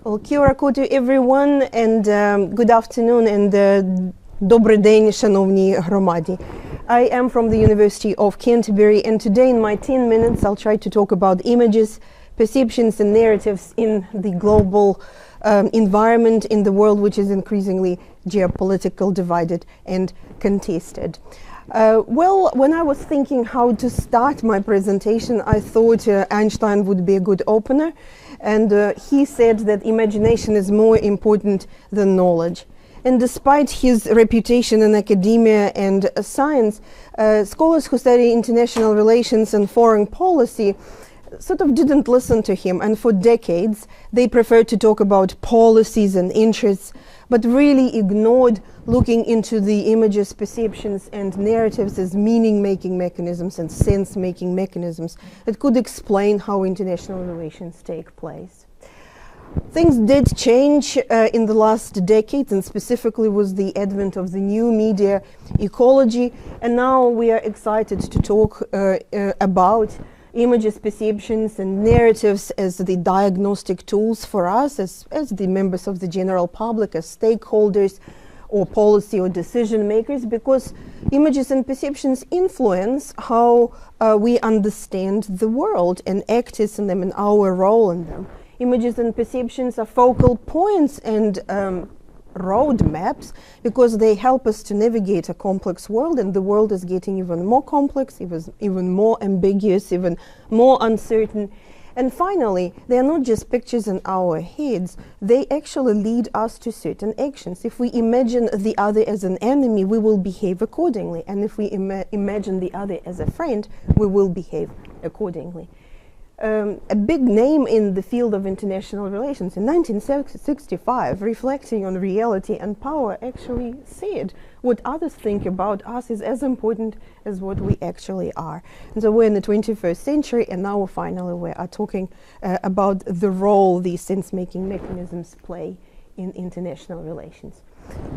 Well, kia ora to everyone, and good afternoon, and dobry день, шановні громаді. I am from the University of Canterbury, and today in my 10 minutes I'll try to talk about images, perceptions and narratives in the global environment in the world, which is increasingly geopolitical, divided and contested. Well, when I was thinking how to start my presentation, I thought Einstein would be a good opener, and he said that imagination is more important than knowledge. And despite his reputation in academia and science, scholars who study international relations and foreign policy sort of didn't listen to him, and for decades they preferred to talk about policies and interests, but really ignored looking into the images, perceptions and narratives as meaning-making mechanisms and sense-making mechanisms that could explain how international relations take place. Things did change in the last decades, and specifically with the advent of the new media ecology, and now we are excited to talk about images, perceptions and narratives as the diagnostic tools for us as the members of the general public, as stakeholders or policy or decision makers, because images and perceptions influence how we understand the world and access in them and our role in them. Images and perceptions are focal points and road maps, because they help us to navigate a complex world, and the world is getting even more complex, even more ambiguous, even more uncertain. And finally, they are not just pictures in our heads, they actually lead us to certain actions. If we imagine the other as an enemy, we will behave accordingly, and if we imagine the other as a friend, we will behave accordingly. A big name in the field of international relations in 1965, reflecting on reality and power, actually said what others think about us is as important as what we actually are. And so we're in the 21st century, and now finally we are talking about the role these sense-making mechanisms play in international relations.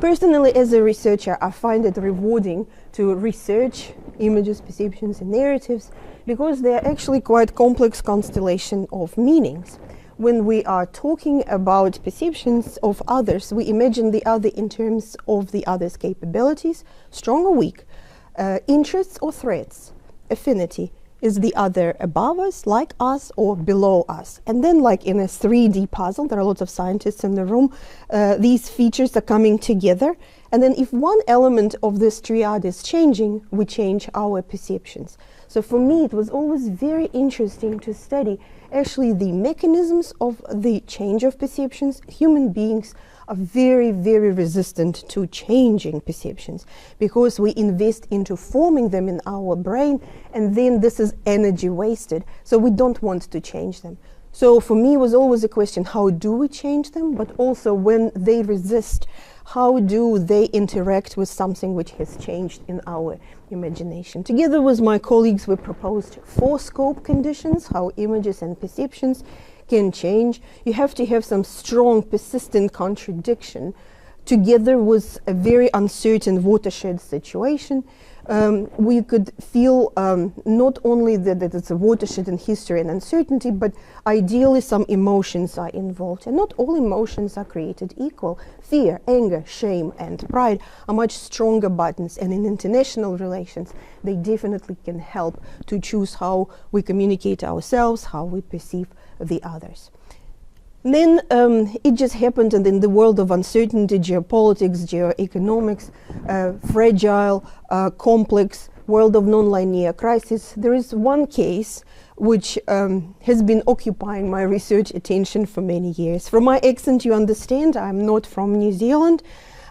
Personally, as a researcher, I find it rewarding to research images, perceptions and narratives, because they are actually quite complex constellation of meanings. When we are talking about perceptions of others, we imagine the other in terms of the other's capabilities, strong or weak, interests or threats, affinity. Is the other above us, like us, or below us? And then, like in a 3D puzzle, there are lots of scientists in the room, these features are coming together, and then if one element of this triad is changing, we change our perceptions. So for me, it was always very interesting to study actually the mechanisms of the change of perceptions. Human beings are very, very resistant to changing perceptions, because we invest into forming them in our brain, and then this is energy wasted, so we don't want to change them. So for me, it was always a question, how do we change them? But also, when they resist, how do they interact with something which has changed in our imagination? Together with my colleagues, we proposed 4 scope conditions, how images and perceptions can change. You have to have some strong, persistent contradiction together with a very uncertain watershed situation. We could feel not only that it's a watershed in history and uncertainty, but ideally some emotions are involved. And not all emotions are created equal. Fear, anger, shame and pride are much stronger buttons, and in international relations they definitely can help to choose how we communicate ourselves, how we perceive the others. Then it just happened, and in the world of uncertainty, geopolitics, geoeconomics, fragile, complex world of non-linear crisis, there is one case which has been occupying my research attention for many years. From my accent, you understand I'm not from New Zealand.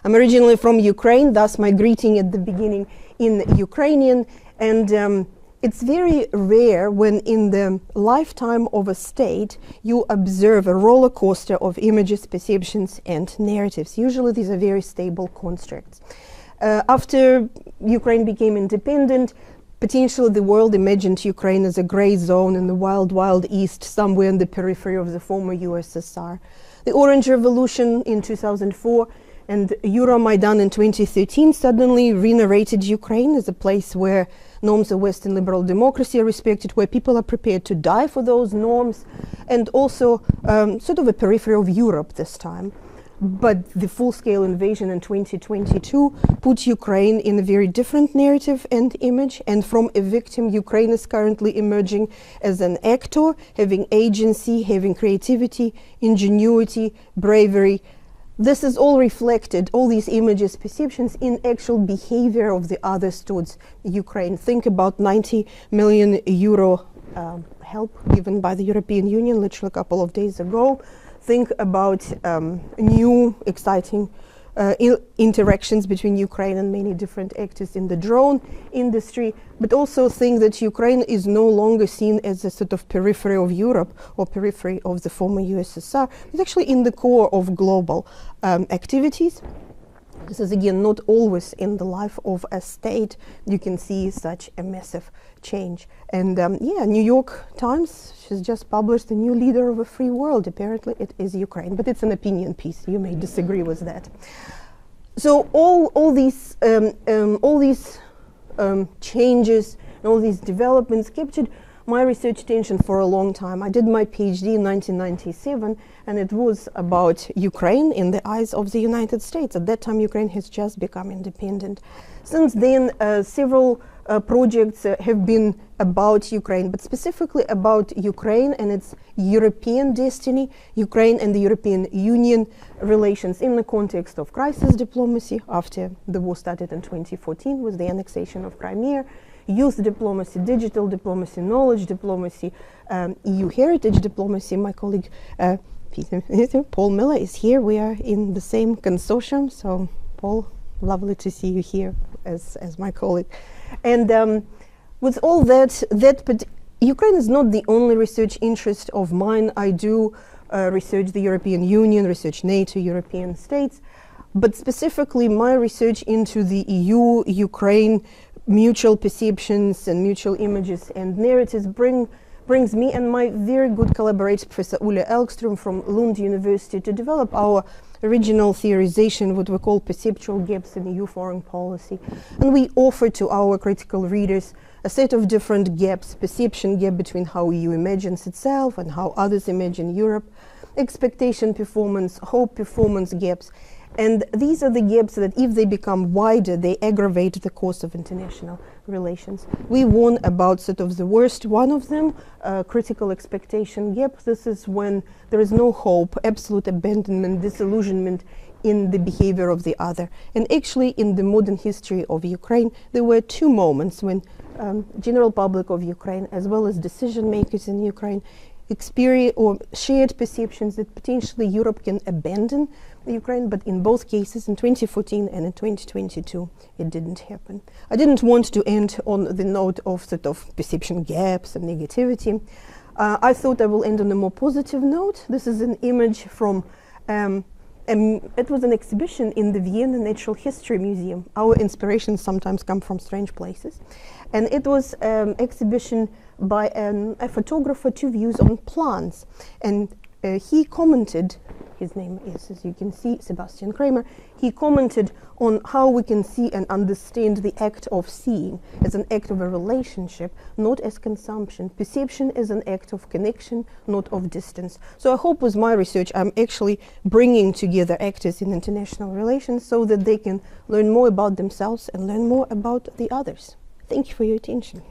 I'm originally from Ukraine, thus my greeting at the beginning in Ukrainian, and it's very rare when in the lifetime of a state you observe a roller coaster of images, perceptions and narratives. Usually these are very stable constructs. After Ukraine became independent, potentially the world imagined Ukraine as a gray zone in the wild, wild east, somewhere in the periphery of the former USSR. The Orange Revolution in 2004 And Euromaidan in 2013 suddenly re-narrated Ukraine as a place where norms of Western liberal democracy are respected, where people are prepared to die for those norms, and also sort of a periphery of Europe this time. But the full-scale invasion in 2022 put Ukraine in a very different narrative and image, and from a victim, Ukraine is currently emerging as an actor, having agency, having creativity, ingenuity, bravery. This is all reflected, all these images, perceptions, in actual behavior of the others towards Ukraine. Think about 90 million euro help given by the European Union literally a couple of days ago. Think about new, exciting interactions between Ukraine and many different actors in the drone industry, but also think that Ukraine is no longer seen as a sort of periphery of Europe or periphery of the former USSR. It's actually in the core of global activities. This is again not always in the life of a state. You can see such a massive change. And yeah, New York Times has just published a new leader of a free world. Apparently it is Ukraine, but it's an opinion piece. You may disagree with that. So all these changes and all these developments captured my research attention for a long time. I did my PhD in 1997, and it was about Ukraine in the eyes of the United States. At that time, Ukraine has just become independent. Since then, several projects have been about Ukraine, but specifically about Ukraine and its European destiny, Ukraine and the European Union relations in the context of crisis diplomacy after the war started in 2014 with the annexation of Crimea, youth diplomacy, digital diplomacy, knowledge diplomacy, EU heritage diplomacy. My colleague Paul Miller is here. We are in the same consortium. So Paul, lovely to see you here as my colleague. And with all that, but Ukraine is not the only research interest of mine. I do research the European Union, research NATO, European states, but specifically my research into the EU-Ukraine mutual perceptions and mutual images and narratives brings me and my very good collaborator, Professor Ulla Elkström from Lund University, to develop our original theorization, what we call perceptual gaps in EU foreign policy. And we offer to our critical readers a set of different gaps: perception gap between how EU imagines itself and how others imagine Europe, expectation performance, hope performance gaps. And these are the gaps that, if they become wider, they aggravate the course of international relations. We warn about sort of the worst one of them, critical expectation gap. This is when there is no hope, absolute abandonment, disillusionment in the behavior of the other. And actually, in the modern history of Ukraine, there were two moments when general public of Ukraine, as well as decision makers in Ukraine, experience or shared perceptions that potentially Europe can abandon Ukraine, but in both cases, in 2014 and in 2022, it didn't happen. I didn't want to end on the note of sort of perception gaps and negativity. I thought I will end on a more positive note. This is an image from, it was an exhibition in the Vienna Natural History Museum. Our inspirations sometimes come from strange places. And it was an exhibition by a photographer, two views on plants. And he commented, his name is, as you can see, Sebastian Kramer, he commented on how we can see and understand the act of seeing as an act of a relationship, not as consumption. Perception is an act of connection, not of distance. So I hope with my research I'm actually bringing together actors in international relations so that they can learn more about themselves and learn more about the others. Thank you for your attention.